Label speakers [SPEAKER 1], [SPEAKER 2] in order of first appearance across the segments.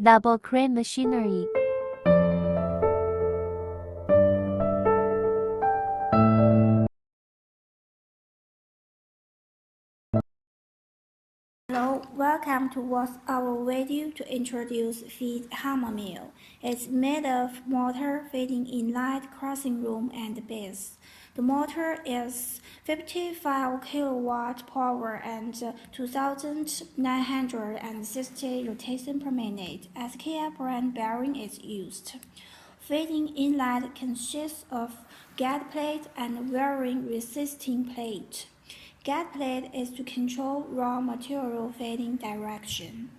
[SPEAKER 1] Double crane machinery.
[SPEAKER 2] Hello, welcome to watch our video to introduce feed hammer mill. It's made of mortar fitting inline crossing room and base. The motor is 55 kilowatt power and 2,960 rotation per minute. SKF brand bearing is used. Feeding inlet consists of gate plate and wearing resisting plate. Gate plate is to control raw material feeding direction.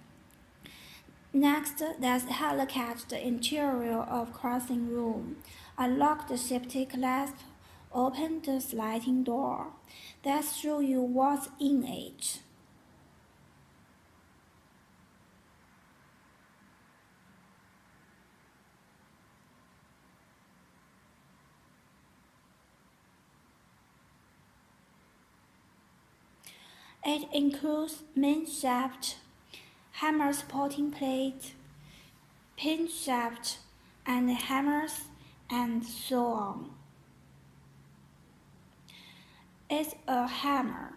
[SPEAKER 2] Next, let's look at the interior of crossing room. Unlock the safety clasp, open the sliding door. Let's show you what's in it. It includes main shaft, hammer supporting plate, pin shaft, and hammers, and so on. It's a hammer.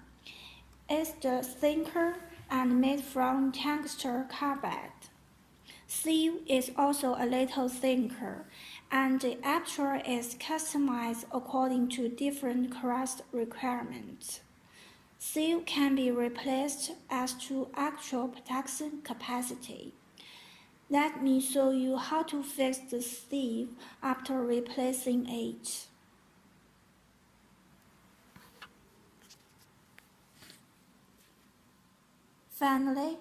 [SPEAKER 2] It's the thinker and made from tungsten carbide. Steel is also a little thinner, and the actual is customized according to different crust requirements. Steel can be replaced as to actual production capacity. Let me show you how to fix the steel after replacing it. Finally,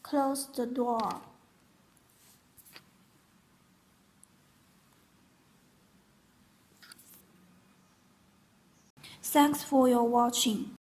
[SPEAKER 2] close the door. Thanks for your watching.